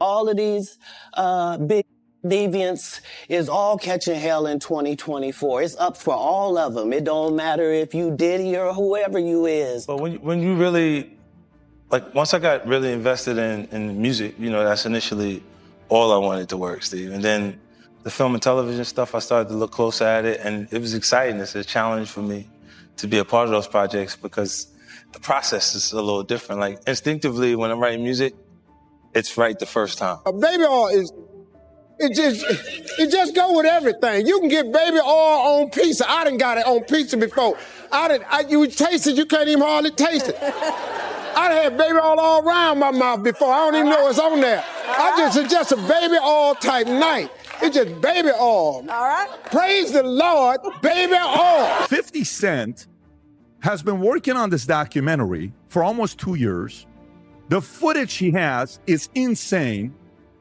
All of these big deviants is all catching hell in 2024. It's up for all of them. It don't matter if you Diddy or whoever you is. But when you really, like, once I got really invested in music, you know, that's initially all I wanted to work, Steve. And then the film and television stuff, I started to look closer at it, and it was exciting. It's a challenge for me to be a part of those projects because the process is a little different. Like, instinctively, when I'm writing music, it's right the first time. A baby oil is, it just go with everything. You can get baby oil on pizza. I done got it on pizza before. You taste it, you can't even hardly taste it. I done had baby oil all around my mouth before. I don't even know what's on there. It's just a baby oil type night. It's just baby oil. All right. Praise the Lord, baby oil. 50 Cent has been working on this documentary for almost 2 years. The footage he has is insane.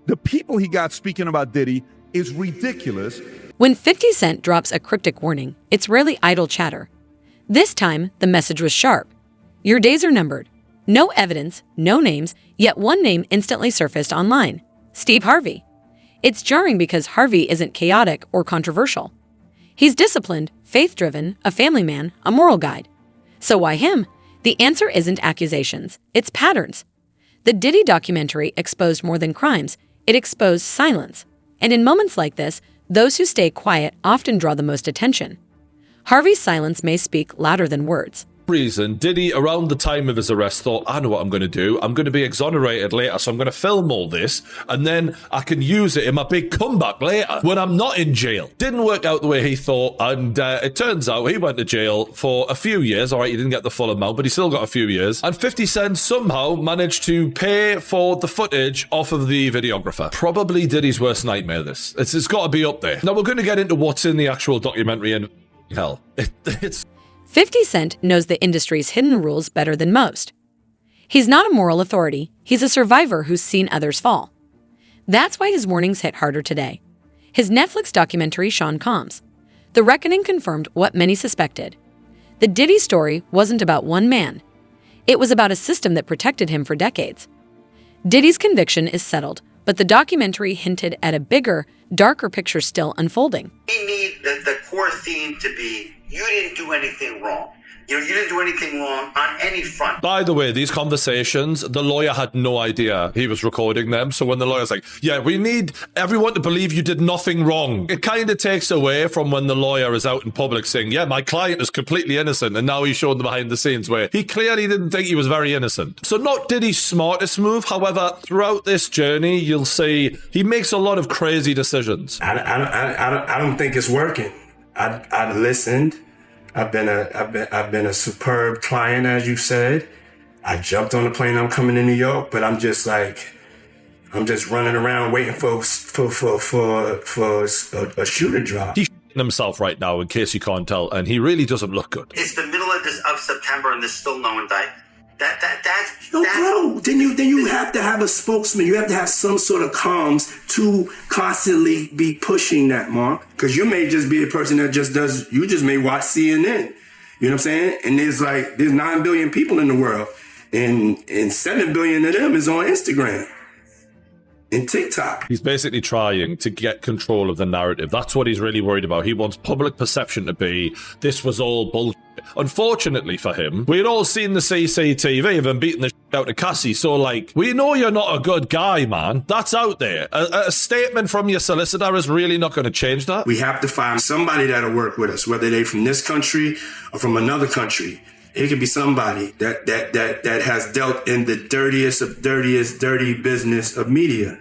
The people he got speaking about Diddy is ridiculous. When 50 Cent drops a cryptic warning, it's rarely idle chatter. This time, the message was sharp. Your days are numbered. No evidence, no names, yet one name instantly surfaced online: Steve Harvey. It's jarring because Harvey isn't chaotic or controversial. He's disciplined, faith-driven, a family man, a moral guide. So why him? The answer isn't accusations, it's patterns. The Diddy documentary exposed more than crimes, it exposed silence. And in moments like this, those who stay quiet often draw the most attention. Harvey's silence may speak louder than words. Reason, Diddy, around the time of his arrest, thought, I know what I'm going to do. I'm going to be exonerated later, so I'm going to film all this, and then I can use it in my big comeback later when I'm not in jail. Didn't work out the way he thought, and it turns out he went to jail for a few years. All right, he didn't get the full amount, but he still got a few years. And 50 Cent somehow managed to pay for the footage off of the videographer. Probably Diddy's worst nightmare, this. It's got to be up there. Now, we're going to get into what's in the actual documentary, and hell, it's... 50 Cent knows the industry's hidden rules better than most. He's not a moral authority, he's a survivor who's seen others fall. That's why his warnings hit harder today. His Netflix documentary, Sean Combs. The Reckoning confirmed what many suspected. The Diddy story wasn't about one man. It was about a system that protected him for decades. Diddy's conviction is settled, but the documentary hinted at a bigger, darker picture still unfolding. We need the core theme to be, you didn't do anything wrong. You didn't do anything wrong on any front. By the way, these conversations, the lawyer had no idea he was recording them. So when the lawyer's like, yeah, we need everyone to believe you did nothing wrong, it kind of takes away from when the lawyer is out in public saying, yeah, my client is completely innocent. And now he's showing the behind the scenes where he clearly didn't think he was very innocent. So not Diddy's smartest move. However, throughout this journey, you'll see he makes a lot of crazy decisions. I don't think it's working. I listened. I've been a superb client, as you said. I jumped on the plane. I'm coming to New York, but I'm just running around waiting for a shoe to drop. He's himself right now, in case you can't tell, and he really doesn't look good. It's the middle of September, and there's still no indictment. Bro, then you have to have a spokesman. You have to have some sort of comms to constantly be pushing that, Mark. Because you may just be a person that you just may watch CNN. You know what I'm saying? And there's 9 billion people in the world. And 7 billion of them is on Instagram and TikTok. He's basically trying to get control of the narrative. That's what he's really worried about. He wants public perception to be, this was all bullshit. Unfortunately for him, we had all seen the CCTV of him beating the shit out of Cassie, so we know you're not a good guy, man. That's out there. A statement from your solicitor is really not going to change that. We have to find somebody that'll work with us, whether they're from this country or from another country. It could be somebody that has dealt in the dirtiest of dirty business of media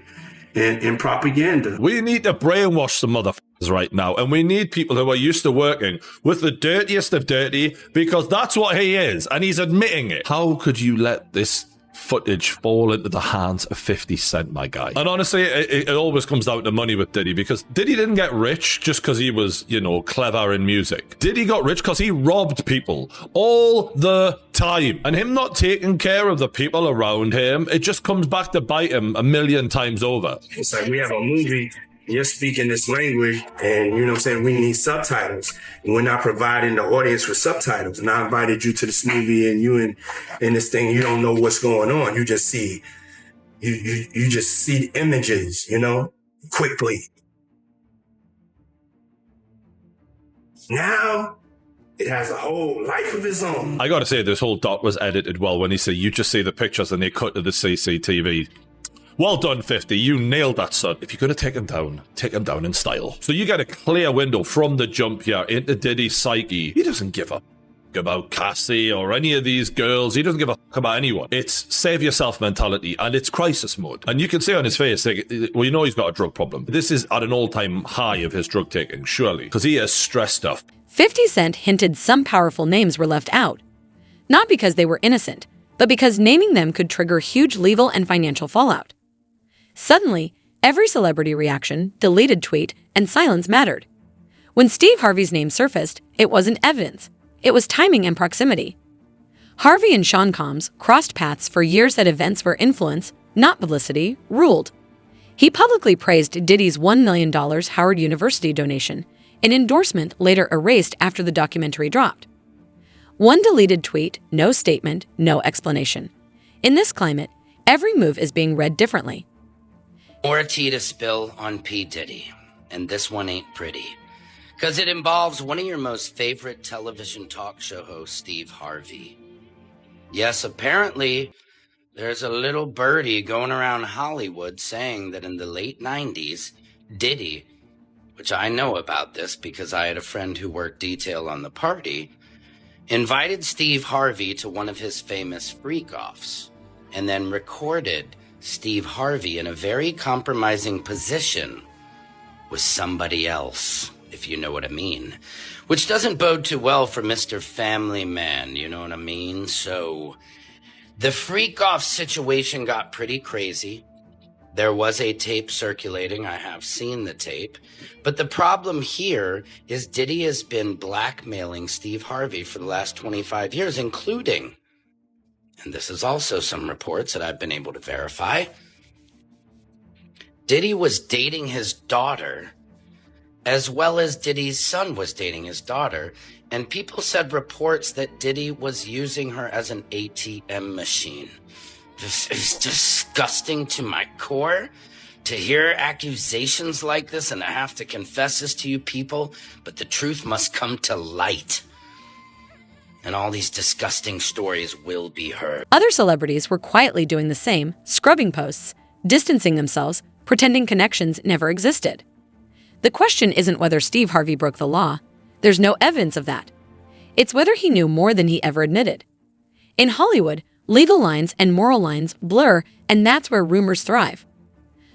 and propaganda. We need to brainwash some motherfuckers right now, and we need people who are used to working with the dirtiest of dirty, because that's what he is, and he's admitting it. How could you let this footage fall into the hands of 50 Cent, my guy? And honestly, it always comes down to money with Diddy, because Diddy didn't get rich just because he was, clever in music. Diddy got rich because he robbed people all the time. And him not taking care of the people around him, it just comes back to bite him a million times over. It's like we have a movie, you're speaking this language, and you know what I'm saying, we need subtitles. And we're not providing the audience with subtitles. And I invited you to this movie, and you in this thing, you don't know what's going on. You just see You just see the images, quickly. Now it has a whole life of its own. I gotta say, this whole doc was edited well when he said you just see the pictures and they cut to the CCTV. Well done, 50. You nailed that, son. If you're going to take him down in style. So you get a clear window from the jump here into Diddy's psyche. He doesn't give a about Cassie or any of these girls. He doesn't give a about anyone. It's save yourself mentality, and it's crisis mode. And you can see on his face, like, well, you know he's got a drug problem. This is at an all-time high of his drug taking, surely, because he is stressed stuff. 50 Cent hinted some powerful names were left out. Not because they were innocent, but because naming them could trigger huge legal and financial fallout. Suddenly, every celebrity reaction, deleted tweet, and silence mattered. When Steve Harvey's name surfaced, it wasn't evidence. It was timing and proximity. Harvey and Sean Combs crossed paths for years at events where influence, not publicity, ruled. He publicly praised Diddy's $1 million Howard University donation, an endorsement later erased after the documentary dropped. One deleted tweet, no statement, no explanation. In this climate, every move is being read differently. More tea to spill on P. Diddy, and this one ain't pretty. Because it involves one of your most favorite television talk show hosts, Steve Harvey. Yes, apparently, there's a little birdie going around Hollywood saying that in the late 90s, Diddy, which I know about this because I had a friend who worked detail on the party, invited Steve Harvey to one of his famous freak-offs, and then recorded Steve Harvey in a very compromising position with somebody else, if you know what I mean. Which doesn't bode too well for Mr. Family Man, you know what I mean? So, the freak-off situation got pretty crazy. There was a tape circulating. I have seen the tape. But the problem here is Diddy has been blackmailing Steve Harvey for the last 25 years, including, and this is also some reports that I've been able to verify, Diddy was dating his daughter, as well as Diddy's son was dating his daughter, and people said reports that Diddy was using her as an ATM machine. This is disgusting to my core to hear accusations like this and to have to confess this to you people, but the truth must come to light. And all these disgusting stories will be heard. Other celebrities were quietly doing the same, scrubbing posts, distancing themselves, pretending connections never existed. The question isn't whether Steve Harvey broke the law. There's no evidence of that. It's whether he knew more than he ever admitted. In Hollywood, legal lines and moral lines blur, and that's where rumors thrive.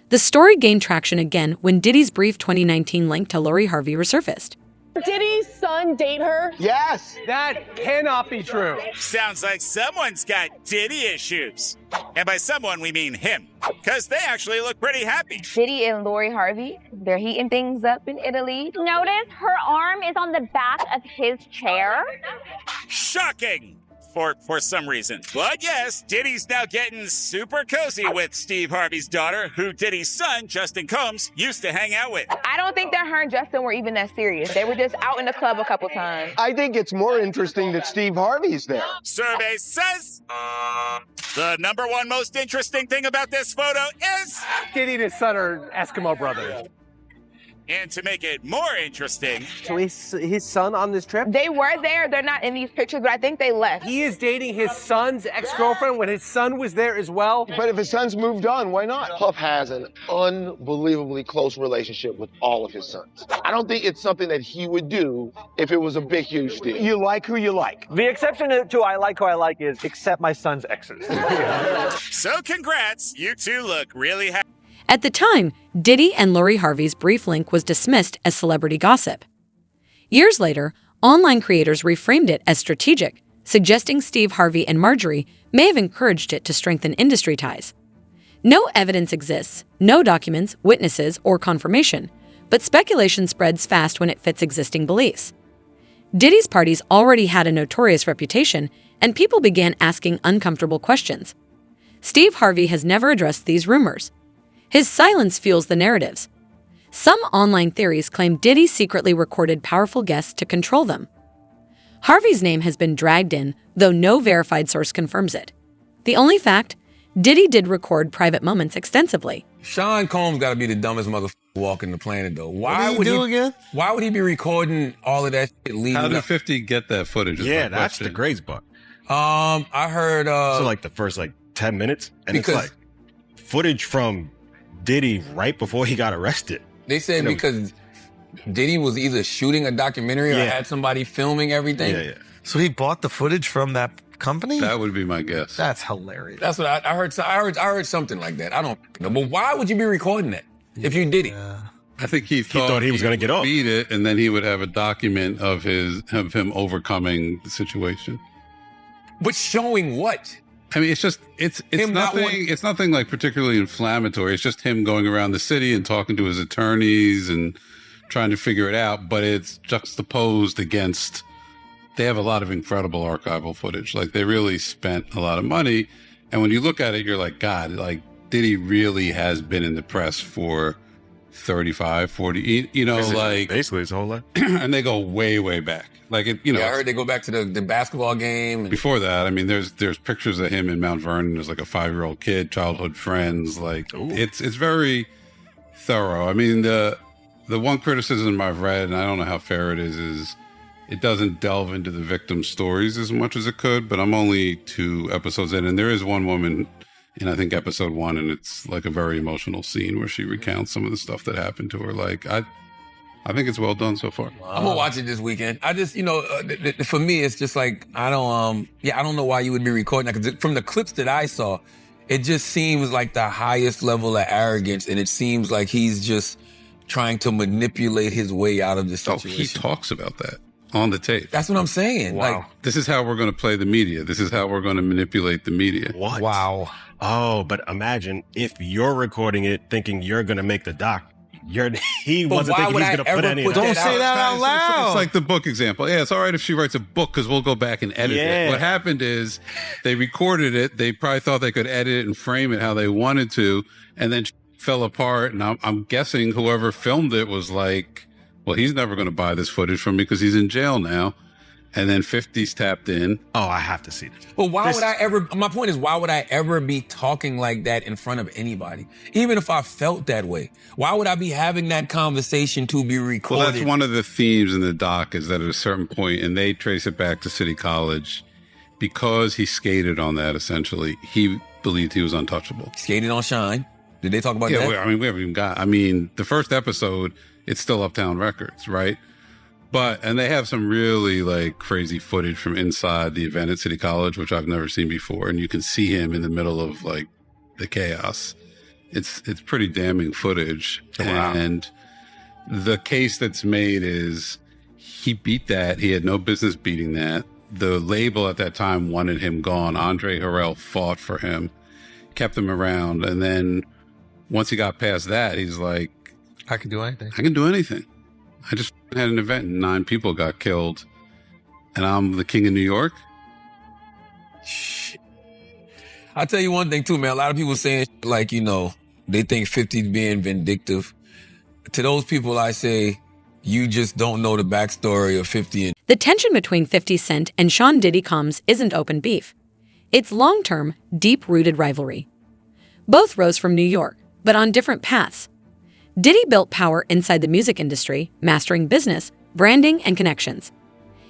The story gained traction again when Diddy's brief 2019 link to Lori Harvey resurfaced. Diddy's son date her? Yes, that cannot be true. Sounds like someone's got Diddy issues. And by someone, we mean him. Because they actually look pretty happy. Diddy and Lori Harvey, they're heating things up in Italy. Notice her arm is on the back of his chair. Shocking! For some reason. But yes, Diddy's now getting super cozy with Steve Harvey's daughter, who Diddy's son, Justin Combs, used to hang out with. I don't think that her and Justin were even that serious. They were just out in the club a couple times. I think it's more interesting that Steve Harvey's there. Survey says the number one most interesting thing about this photo is Diddy and his son are Eskimo brothers. And to make it more interesting, So his son on this trip? They were there. They're not in these pictures, but I think they left. He is dating his son's ex-girlfriend when his son was there as well. But if his son's moved on, why not? Puff has an unbelievably close relationship with all of his sons. I don't think it's something that he would do if it was a big, huge deal. You like who you like. The exception to I like who I like is accept my son's exes. So congrats, you two look really happy. At the time, Diddy and Lori Harvey's brief link was dismissed as celebrity gossip. Years later, online creators reframed it as strategic, suggesting Steve Harvey and Marjorie may have encouraged it to strengthen industry ties. No evidence exists, no documents, witnesses, or confirmation, but speculation spreads fast when it fits existing beliefs. Diddy's parties already had a notorious reputation, and people began asking uncomfortable questions. Steve Harvey has never addressed these rumors. His silence fuels the narratives. Some online theories claim Diddy secretly recorded powerful guests to control them. Harvey's name has been dragged in, though no verified source confirms it. The only fact? Diddy did record private moments extensively. Sean Combs got to be the dumbest motherfucker walking the planet, though. What did he do again? Why would he be recording all of that shit leading How did up? 50 get that footage? Yeah, that's the crazy part. I heard So like the first 10 minutes, and it's like footage from Diddy right before he got arrested. They said because Diddy was either shooting a documentary or had somebody filming everything. Yeah. So he bought the footage from that company? That would be my guess. That's hilarious. That's what I heard. I heard something like that. I don't know. But why would you be recording that if you did it? I think he thought he was going to get off. Beat it, and then he would have a document of him overcoming the situation. But showing what? I mean, it's nothing. It's nothing like particularly inflammatory. It's just him going around the city and talking to his attorneys and trying to figure it out. But it's juxtaposed against. They have a lot of incredible archival footage. Like they really spent a lot of money. And when you look at it, you're like, God, like Diddy really has been in the press for 35, 40, basically his whole life. And they go way, way back. Like, I heard they go back to the basketball game. Before that, I mean, there's pictures of him in Mount Vernon as like a 5-year-old kid, childhood friends. Like it's very thorough. I mean, the one criticism I've read, and I don't know how fair it is it doesn't delve into the victim's stories as much as it could, but I'm only 2 episodes in, and there is one woman in, I think, episode 1, and it's like a very emotional scene where she recounts some of the stuff that happened to her. Like, I think it's well done so far. I'm gonna watch it this weekend. I just, for me, it's just like, I don't know why you would be recording that, because from the clips that I saw, it just seems like the highest level of arrogance, and it seems like he's just trying to manipulate his way out of this situation. He talks about that on the tape. That's what I'm saying. Wow. Like, this is how we're going to play the media. This is how we're going to manipulate the media. What? Wow. Oh, but imagine if you're recording it thinking you're going to make the doc. He wasn't thinking he's going to put any of that. Don't say that out loud. It's like the book example. Yeah, it's all right if she writes a book because we'll go back and edit it. What happened is they recorded it. They probably thought they could edit it and frame it how they wanted to, and then fell apart. And I'm guessing whoever filmed it was like, well, he's never going to buy this footage from me because he's in jail now. And then 50's tapped in. Oh, I have to see this. But my point is, why would I ever be talking like that in front of anybody? Even if I felt that way, why would I be having that conversation to be recorded? Well, that's one of the themes in the doc, is that at a certain point, and they trace it back to City College, because he skated on that, essentially, he believed he was untouchable. Skated on Shine. Did they talk about that? Yeah, we haven't even the first episode, it's still Uptown Records, right? And they have some really like crazy footage from inside the event at City College, which I've never seen before. And you can see him in the middle of like the chaos. It's pretty damning footage. Wow. And the case that's made is he beat that. He had no business beating that. The label at that time wanted him gone. Andre Harrell fought for him, kept him around. And then once he got past that, he's like, I can do anything. I can do anything. I just had an event and 9 people got killed, and I'm the king of New York. Shit. I'll tell you one thing too, man. A lot of people saying like, they think 50's being vindictive. To those people, I say, you just don't know the backstory of 50. The tension between 50 Cent and Sean Diddy Combs isn't open beef. It's long-term, deep-rooted rivalry. Both rose from New York, but on different paths. Diddy built power inside the music industry, mastering business, branding, and connections.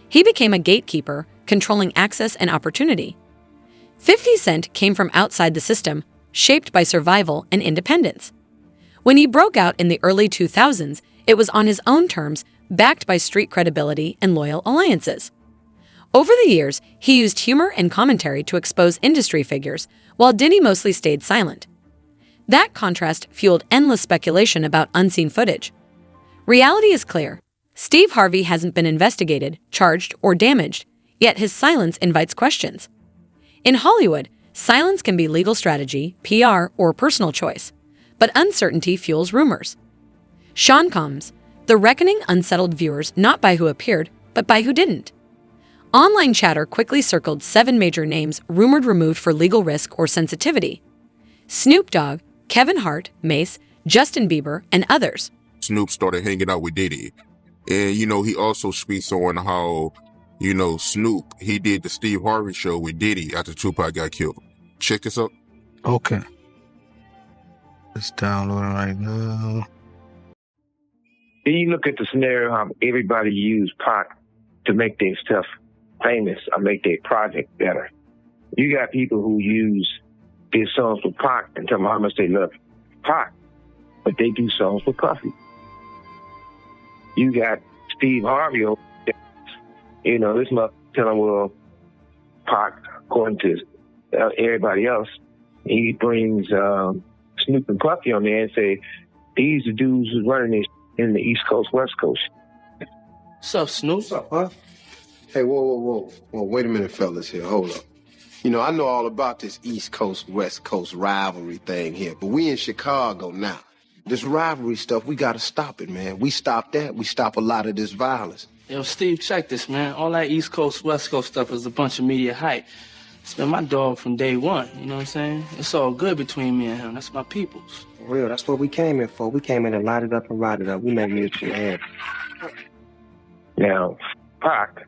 He became a gatekeeper, controlling access and opportunity. 50 Cent came from outside the system, shaped by survival and independence. When he broke out in the early 2000s, it was on his own terms, backed by street credibility and loyal alliances. Over the years, he used humor and commentary to expose industry figures, while Diddy mostly stayed silent. That contrast fueled endless speculation about unseen footage. Reality is clear. Steve Harvey hasn't been investigated, charged, or damaged, yet his silence invites questions. In Hollywood, silence can be legal strategy, PR, or personal choice, but uncertainty fuels rumors. Sean Combs, the reckoning unsettled viewers not by who appeared, but by who didn't. Online chatter quickly circled 7 major names rumored removed for legal risk or sensitivity: Snoop Dogg, Kevin Hart, Mace, Justin Bieber, and others. Snoop started hanging out with Diddy. And, he also speaks on how, Snoop, he did the Steve Harvey show with Diddy after Tupac got killed. Check this out. Okay. It's downloading right now. Then you look at the scenario how everybody used Pac to make their stuff famous or make their project better. You got people who use their songs with Pac and tell them how much they love Pac, but they do songs with Puffy. You got Steve Harvey, you know, this mother telling, well, Pac, according to everybody else, he brings Snoop and Puffy on there and say, these are dudes who's running this in the East Coast, West Coast. What's up, Snoop? What's up, huh? Hey, whoa. Wait a minute, fellas here. Hold up. You know, I know all about this East Coast, West Coast rivalry thing here, but we in Chicago now. This rivalry stuff, we gotta stop it, man. We stop that, we stop a lot of this violence. Yo, Steve, check this, man. All that East Coast, West Coast stuff is a bunch of media hype. It's been my dog from day one, you know what I'm saying? It's all good between me and him. That's my peoples. For real, that's what we came in for. We came in to light it up and ride it up. We made music and now, Pac,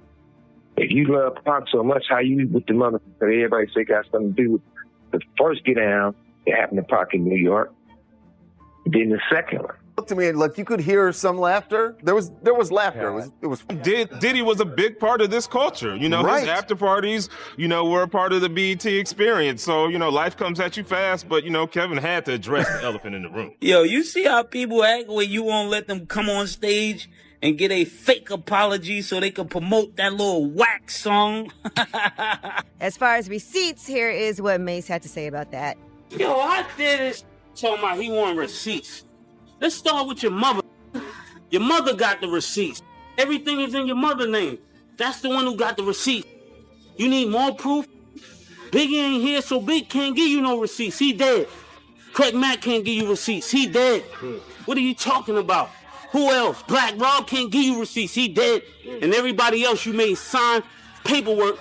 if you love Pac so much, how you with the mother that everybody say got something to do with the first get down that happened to Pac in New York, then the second one. Look to me, like you could hear some laughter. There was laughter. It was. Diddy was a big part of this culture. You know, his after parties, you know, were a part of the BET experience. So, you know, life comes at you fast, but, you know, Kevin had to address the elephant in the room. Yo, you see how people act when you won't let them come on stage and get a fake apology so they can promote that little whack song? As far as receipts, here is what Mace had to say about that. Yo, I did it. Talking about he want receipts. Let's start with your mother. Your mother got the receipts. Everything is in your mother's name. That's the one who got the receipts. You need more proof? Biggie ain't here, so Big can't give you no receipts. He dead. Craig Mack can't give you receipts. He dead. What are you talking about? Who else? Black Rob can't give you receipts. He dead. And everybody else you made sign paperwork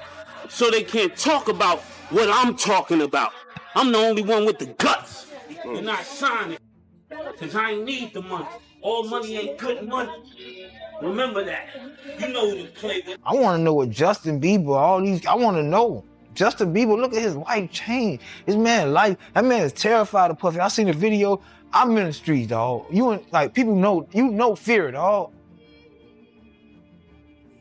so they can't talk about what I'm talking about. I'm the only one with the guts. You're not signing. Cause I ain't need the money. All money ain't good money. Remember that. You know who to play with. I want to know what Justin Bieber, I want to know. Justin Bieber, look at his life change. His man life, that man is terrified of Puffy. I seen the video. I'm in the streets, dog. People know, fear, dog.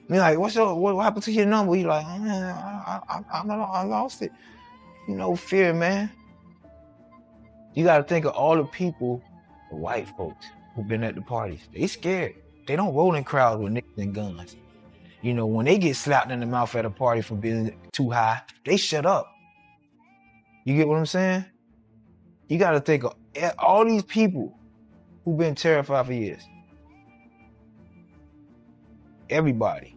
Me like, what happened to your number? He like, oh, man, I lost it. Fear, man. You got to think of all the people, the white folks who've been at the parties. They scared. They don't roll in crowds with niggas and guns. When they get slapped in the mouth at a party for being too high, they shut up. You get what I'm saying? You got to think of all these people who've been terrified for years. Everybody.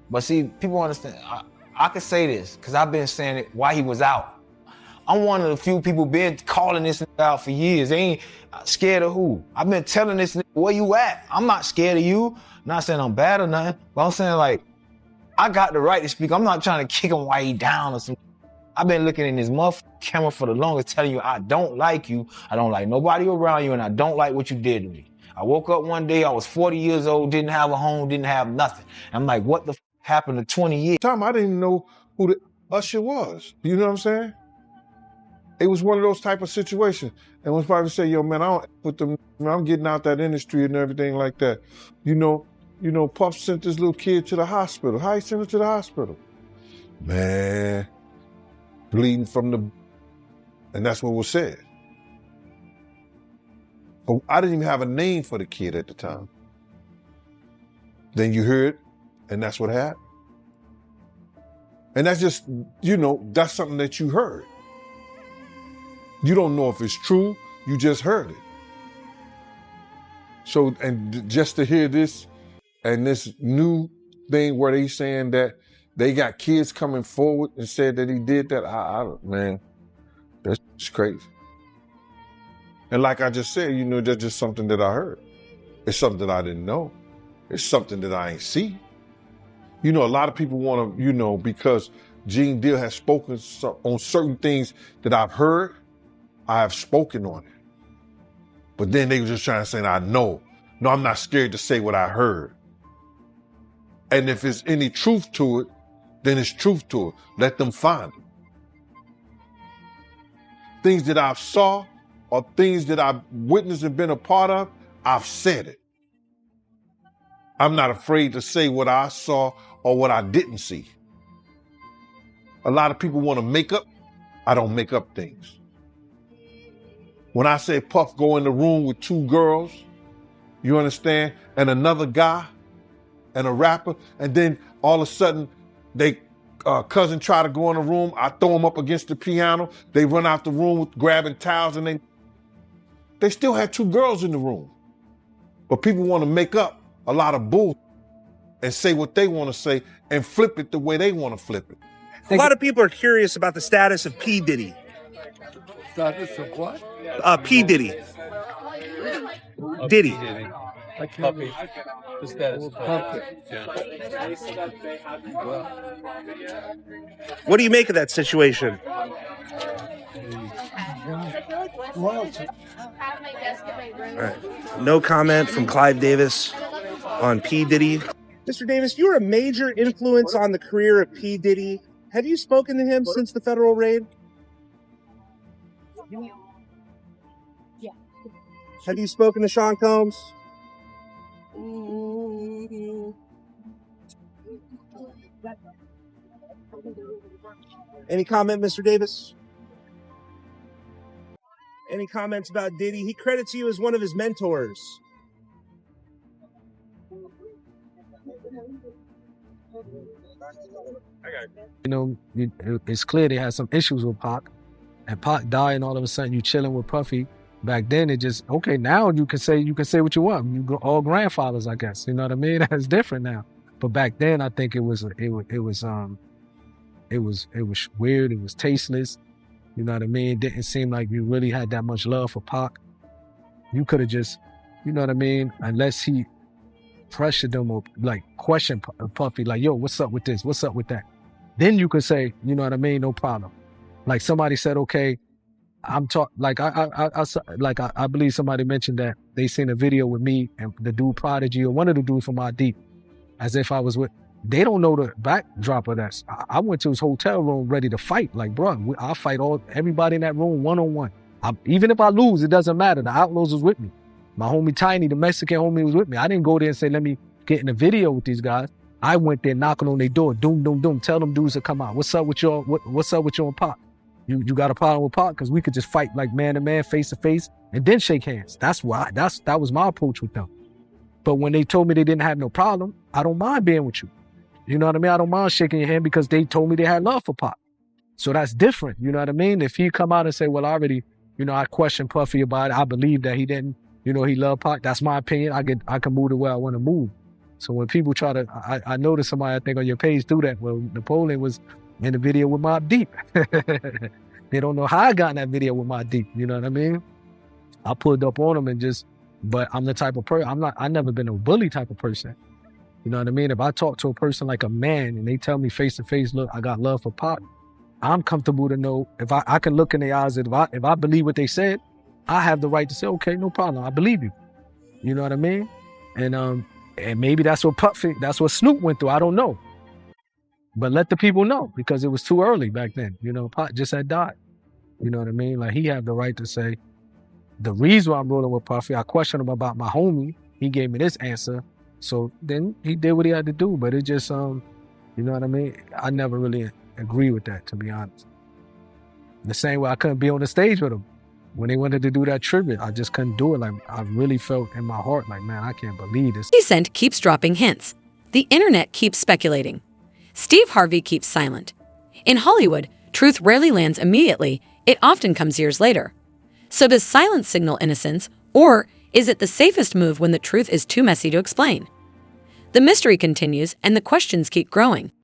But see, people understand. I can say this because I've been saying it while he was out. I'm one of the few people been calling this out for years. They ain't scared of who. I've been telling this nigga, where you at? I'm not scared of you. I'm not saying I'm bad or nothing, but I'm saying like, I got the right to speak. I'm not trying to kick him while he down or something. I've been looking in his motherfucking camera for the longest, telling you I don't like you. I don't like nobody around you, and I don't like what you did to me. I woke up one day, I was 40 years old, didn't have a home, didn't have nothing. I'm like, what the happened to 20 years? Time I didn't even know who the Usher was. You know what I'm saying? It was one of those type of situations. And when probably say, yo, man, I don't put them, man, I'm getting out that industry and everything like that. Puff sent this little kid to the hospital. How he sent him to the hospital? Man, bleeding from the, and that's what was said. But I didn't even have a name for the kid at the time. Then you heard, and that's what happened. And that's just, that's something that you heard. You don't know if it's true, you just heard it. So, and just to hear this, and this new thing where they saying that they got kids coming forward and said that he did that, man, that's crazy. And like I just said, that's just something that I heard. It's something that I didn't know. It's something that I ain't see. A lot of people want to, because Gene Deal has spoken on certain things that I've heard, I have spoken on it. But then they were just trying to say, I know. No, I'm not scared to say what I heard. And if there's any truth to it, then it's truth to it. Let them find it. things that I've saw or things that I've witnessed and been a part of, I've said it. I'm not afraid to say what I saw or what I didn't see. A lot of people want to make up. I don't make up things. When I say Puff go in the room with two girls, you understand, and another guy and a rapper, and then all of a sudden they cousin try to go in the room, I throw them up against the piano, they run out the room with grabbing towels, and they still had two girls in the room. But people want to make up a lot of bull and say what they want to say and flip it the way they want to flip it. A lot of people are curious about the status of P. Diddy. Status of what? P. Diddy. Diddy. I can't read the status of Puppy. What do you make of that situation? Well, Right. No comment from Clive Davis on P. Diddy. Mr. Davis, you're a major influence on the career of P. Diddy. Have you spoken to him since the federal raid? Yeah. Have you spoken to Sean Combs? Any comment, Mr. Davis? Any comments about Diddy? He credits you as one of his mentors. You know, it's clear they had some issues with Pac, and Pac died, and all of a sudden you chilling with Puffy. Back then, it just okay. Now you can say what you want. You go all grandfathers, I guess. You know what I mean? That's different now. But back then, I think it was weird. It was tasteless. You know what I mean? It didn't seem like you really had that much love for Pac. You could have just, you know what I mean? Unless he pressured them or like questioned Puffy, like, yo, what's up with this? What's up with that? Then you could say, you know what I mean? No problem. Like somebody said, okay, I believe somebody mentioned that they seen a video with me and the dude Prodigy or one of the dudes from our Deep, as if I was with. They don't know the backdrop of that. I went to his hotel room ready to fight. Like, bro, I'll fight everybody in that room one-on-one. Even if I lose, it doesn't matter. The Outlaws was with me. My homie Tiny, the Mexican homie, was with me. I didn't go there and say, let me get in a video with these guys. I went there knocking on their door, doom, doom, doom. Tell them dudes to come out. What's up with y'all? What's up with you and Pac? You got a problem with Pac? Because we could just fight like man to man, face to face, and then shake hands. That was my approach with them. But when they told me they didn't have no problem, I don't mind being with you. You know what I mean? I don't mind shaking your hand because they told me they had love for Pac. So that's different. You know what I mean? If he come out and say, well, I already, I questioned Puffy about it. I believe that he didn't, he loved Pac. That's my opinion. I can move the way I want to move. So when people try to, I noticed somebody, I think on your page do that. Well, Napoleon was in the video with Mobb Deep. They don't know how I got in that video with Mobb Deep. You know what I mean? I pulled up on him but I'm the type of person, I never been a bully type of person. You know what I mean? If I talk to a person like a man and they tell me face to face, look, I got love for Pac, I'm comfortable to know if I can look in their eyes, if I believe what they said, I have the right to say, okay, no problem, I believe you. You know what I mean? And maybe that's what Snoop went through. I don't know. But let the people know because it was too early back then. Pac just had died. You know what I mean? Like he had the right to say, the reason why I'm rolling with Puffy, I questioned him about my homie. He gave me this answer. So then he did what he had to do. But it just, you know what I mean? I never really agree with that, to be honest. The same way I couldn't be on the stage with him. When they wanted to do that tribute, I just couldn't do it. Like I really felt in my heart, like, man, I can't believe this. 50 Cent keeps dropping hints. The internet keeps speculating. Steve Harvey keeps silent. In Hollywood, truth rarely lands immediately. It often comes years later. So does silence signal innocence, or is it the safest move when the truth is too messy to explain? The mystery continues and the questions keep growing.